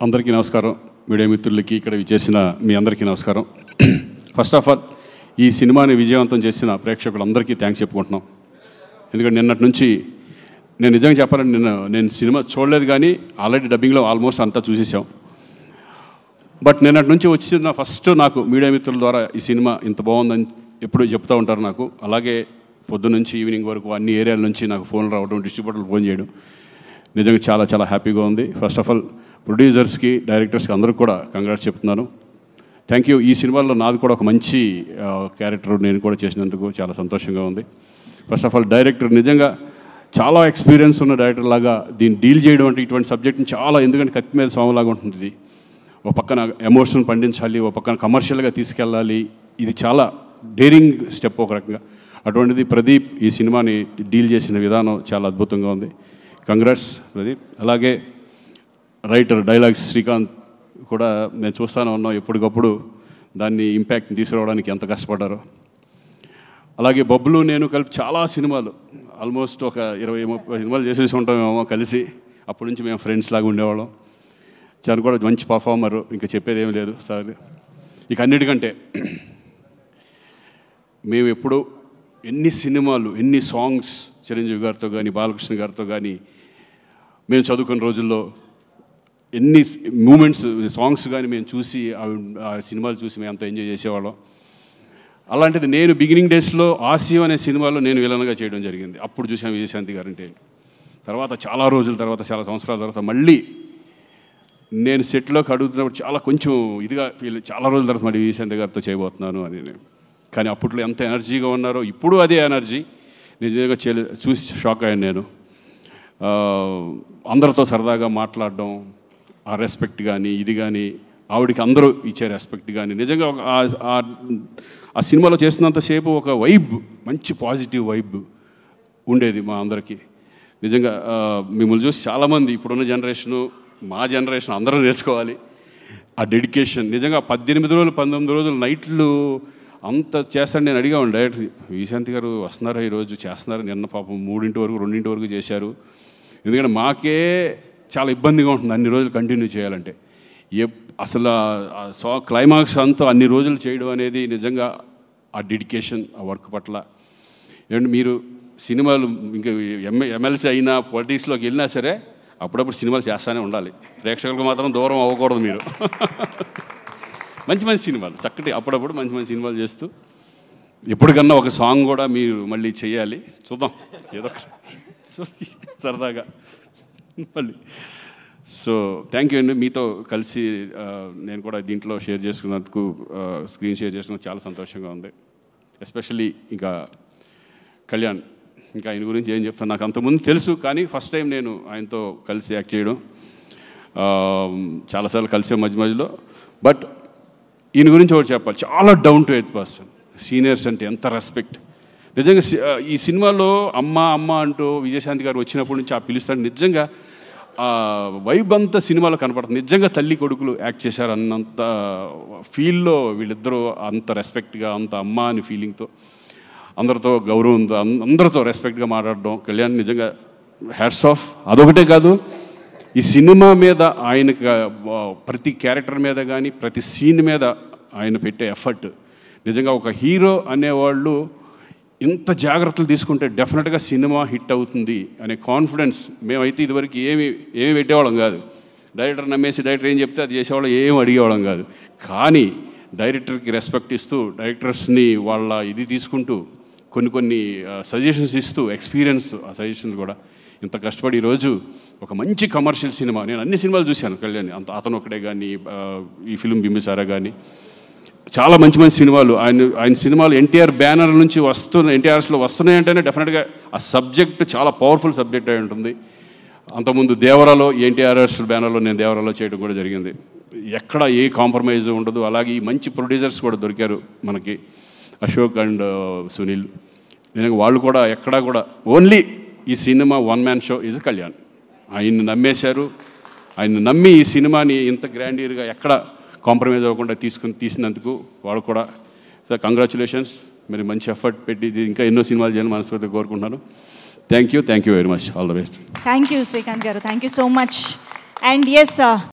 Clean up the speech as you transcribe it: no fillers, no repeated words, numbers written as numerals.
అందరికీ నమస్కారం. మీడియా మిత్రులకి ఇక్కడ విచ్చేసిన మీ అందరికీ నమస్కారం. ఫస్ట్ ఆఫ్ ఆల్ ఈ సినిమాని విజయవంతం చేసిన ప్రేక్షకులందరికీ థ్యాంక్స్ చెప్పుకుంటున్నాం. ఎందుకంటే నిన్నటి నుంచి నేను నిజంగా చెప్పాలంటే నేను సినిమా చూడలేదు, కానీ ఆల్రెడీ డబ్బింగ్లో ఆల్మోస్ట్ అంతా చూసేసాం. బట్ నిన్నటి నుంచి వచ్చిన ఫస్ట్ నాకు మీడియా మిత్రుల ద్వారా ఈ సినిమా ఇంత బాగుందని ఎప్పుడూ చెప్తూ ఉంటారు నాకు. అలాగే పొద్దు నుంచి ఈవినింగ్ వరకు అన్ని ఏరియాల నుంచి నాకు ఫోన్లు రావడం, డిస్ట్రిబ్యూటర్లు ఫోన్ చేయడం నిజంగా చాలా చాలా హ్యాపీగా ఉంది. ఫస్ట్ ఆఫ్ ఆల్ ప్రొడ్యూసర్స్కి, డైరెక్టర్స్కి అందరికీ కూడా కంగ్రాట్స్ చెప్తున్నాను. Thank you. ఈ సినిమాలో నాది కూడా ఒక మంచి క్యారెక్టర్ నేను కూడా చేసినందుకు చాలా సంతోషంగా ఉంది. ఫస్ట్ ఆఫ్ ఆల్ డైరెక్టర్ నిజంగా చాలా ఎక్స్పీరియన్స్ ఉన్న డైరెక్టర్ లాగా దీన్ని డీల్ చేయడం అంటే ఇటువంటి సబ్జెక్ట్ని చాలా, ఎందుకంటే కత్తి మీద స్వామిలాగా ఉంటుంది. ఒక పక్కన ఎమోషన్ పండించాలి, ఒక పక్కన కమర్షియల్గా తీసుకెళ్ళాలి. ఇది చాలా డేరింగ్ స్టెప్ ఒక రకంగా. అటువంటిది ప్రదీప్ ఈ సినిమాని డీల్ చేసిన విధానం చాలా అద్భుతంగా ఉంది. కంగ్రాట్స్ ప్రదీప్. అలాగే రైటర్ డైలాగ్స్ శ్రీకాంత్ కూడా నేను చూస్తూనే ఉన్నాం, ఎప్పటికప్పుడు దాన్ని ఇంపాక్ట్ని తీసుకురావడానికి ఎంత కష్టపడ్డారో. అలాగే బబ్లు నేను కలిపి చాలా సినిమాలు, ఆల్మోస్ట్ ఒక 20-30 సినిమాలు చేసేసి ఉంటామేమో కలిసి. అప్పటి నుంచి మేము ఫ్రెండ్స్ లాగా ఉండేవాళ్ళం. చాలా కూడా మంచి పర్ఫార్మరు, ఇంకా చెప్పేది ఏమీ లేదు సార్. ఇక అన్నిటికంటే మేము ఎప్పుడు ఎన్ని సినిమాలు, ఎన్ని సాంగ్స్ చిరంజీవి గారితో కానీ, బాలకృష్ణ గారితో కానీ మేము చదువుకున్న రోజుల్లో ఎన్ని మూమెంట్స్, సాంగ్స్ కానీ మేము చూసి ఆ సినిమాలు చూసి మేము అంత ఎంజాయ్ చేసేవాళ్ళం. అలాంటిది నేను బిగినింగ్ డేస్లో ఆశయం అనే సినిమాలో నేను విలన్గా చేయడం జరిగింది. అప్పుడు చూసాను విజయశాంతి గారంటే. తర్వాత చాలా రోజుల తర్వాత, చాలా సంవత్సరాల తర్వాత మళ్ళీ నేను సెట్లోకి అడుగుతున్నప్పుడు చాలా కొంచెం ఇదిగా చాలా రోజుల తర్వాత మళ్ళీ విజయశాంతి గారితో చేయబోతున్నాను అని. కానీ అప్పట్లో ఎంత ఎనర్జీగా ఉన్నారో ఇప్పుడు అదే ఎనర్జీ నిజంగా చూసి షాక్ అయ్యాను నేను. అందరితో సరదాగా మాట్లాడడం, ఆ రెస్పెక్ట్ కానీ ఇది కానీ, ఆవిడికి అందరూ ఇచ్చే రెస్పెక్ట్ కానీ, నిజంగా ఆ సినిమాలో చేస్తున్నంతసేపు ఒక వైబ్, మంచి పాజిటివ్ వైబ్ ఉండేది మా అందరికీ. నిజంగా మిమ్మల్ని చూసి చాలామంది ఇప్పుడున్న జనరేషను, మా జనరేషన్ అందరూ నేర్చుకోవాలి ఆ డెడికేషన్. నిజంగా 18 రోజులు 19 రోజులు నైట్లు అంత చేస్తాను. నేను అడిగా ఉండే డైరెక్టర్, విజయశాంతి గారు వస్తున్నారా ఈరోజు, చేస్తున్నారు. నిన్న పాపం 3 వరకు 2 వరకు చేశారు. ఎందుకంటే మాకే చాలా ఇబ్బందిగా ఉంటుంది అన్ని రోజులు కంటిన్యూ చేయాలంటే. అసలు క్లైమాక్స్ అంతా అన్ని రోజులు చేయడం అనేది నిజంగా ఆ డెడికేషన్, ఆ వర్క్ పట్ల. ఏమంటే మీరు సినిమాలు ఇంకా ఎమ్మెల్సీ అయినా, పొలిటిక్స్లోకి వెళ్ళినా సరే అప్పుడప్పుడు సినిమాలు చేస్తూనే ఉండాలి. ప్రేక్షకులకు మాత్రం దూరం అవ్వకూడదు మీరు. మంచి మంచి సినిమాలు, చక్కటి అప్పుడప్పుడు మంచి మంచి సినిమాలు చేస్తూ ఎప్పటికన్నా ఒక సాంగ్ కూడా మీరు మళ్ళీ చేయాలి. చూద్దాం ఏదో సరదాగా మళ్ళీ. సో థ్యాంక్ యూ అండి. మీతో కలిసి నేను కూడా దీంట్లో షేర్ చేసుకున్నందుకు, స్క్రీన్ షేర్ చేసుకున్నందుకు చాలా సంతోషంగా ఉంది. ఎస్పెషల్లీ ఇంకా కళ్యాణ్, ఇంకా ఆయన గురించి ఏం చెప్తాను, నాకు అంతకుముందు తెలుసు, కానీ ఫస్ట్ టైం నేను ఆయనతో కలిసి యాక్ట్ చేయడం. చాలాసార్లు కలిసే మధ్యలో. బట్ ఈయన గురించి ఒకటి చెప్పాలి, చాలా down to earth person. Seniors అంటే ఎంత రెస్పెక్ట్. నిజంగా ఈ సినిమాలో అమ్మ అమ్మ అంటూ విజయశాంతి గారు వచ్చినప్పటి నుంచి ఆ పిలుస్తాడు. నిజంగా వైబ్ అంతా సినిమాలో కనపడుతుంది. నిజంగా తల్లి కొడుకులు యాక్ట్ చేశారు అన్నంత ఫీల్లో వీళ్ళిద్దరూ, అంత రెస్పెక్ట్గా, అంత అమ్మ అని ఫీలింగ్తో, అందరితో గౌరవంతో, అందరితో రెస్పెక్ట్గా మాట్లాడడం. కళ్యాణ్ నిజంగా హ్యాట్స్ ఆఫ్. అదొకటే కాదు, ఈ సినిమా మీద ఆయనకి ప్రతి క్యారెక్టర్ మీద కానీ, ప్రతి సీన్ మీద ఆయన పెట్టే ఎఫర్ట్. నిజంగా ఒక హీరో అనేవాళ్ళు ఇంత జాగ్రత్తలు తీసుకుంటే డెఫినెట్గా సినిమా హిట్ అవుతుంది అనే కాన్ఫిడెన్స్. మేమైతే ఇదివరకు ఏమి పెట్టేవాళ్ళం కాదు. డైరెక్టర్ నమ్మేసి డైరెక్టర్ ఏం చెప్తే అది చేసేవాళ్ళం, ఏం అడిగేవాళ్ళం కాదు. కానీ డైరెక్టర్కి రెస్పెక్ట్ ఇస్తూ, డైరెక్టర్స్ని వాళ్ళ ఇది తీసుకుంటూ, కొన్ని సజెషన్స్ ఇస్తూ, ఎక్స్పీరియన్స్ ఆ సజెషన్స్ కూడా ఇంత కష్టపడి ఈరోజు ఒక మంచి కమర్షియల్ సినిమా. నేను అన్ని సినిమాలు చూశాను కళ్యాణ్, అతను ఒకటే కానీ, ఈ ఫిల్మ్ బింబిసారా కానీ, చాలా మంచి మంచి సినిమాలు. ఆయన సినిమాలు ఎన్టీఆర్ బ్యానర్ నుంచి ఎన్టీఆర్స్లో వస్తున్నాయంటేనే డెఫినెట్గా ఆ సబ్జెక్ట్ చాలా పవర్ఫుల్ సబ్జెక్ట్ అయి ఉంటుంది. అంతకుముందు దేవరాలో, ఎన్టీఆర్ఎస్ బ్యానర్లో నేను దేవరాలో చేయడం కూడా జరిగింది. ఎక్కడ ఏ కాంప్రమైజ్ ఉండదు. అలాగే ఈ మంచి ప్రొడ్యూసర్స్ కూడా దొరికారు మనకి, అశోక్ అండ్ సునీల్. నిజంగా వాళ్ళు కూడా ఎక్కడా కూడా ఓన్లీ ఈ cinema one man show is Kalyan. ఆయన్ని నమ్మేశారు. ఆయన నమ్మి ఈ సినిమాని ఇంత గ్రాండియర్గా ఎక్కడ కాంప్రమైజ్ అవ్వకుండా తీసినందుకు వాళ్ళు కూడా సార్ కంగ్రాచులేషన్స్. మరి మంచి ఎఫర్ట్ పెట్టి ఇంకా ఎన్నో సినిమాలు చేయాలని మనస్ఫూర్తిగా కోరుకుంటున్నాను. Thank you very much. All the best. Thank you Srikanth గారు. Thank you so much. And yes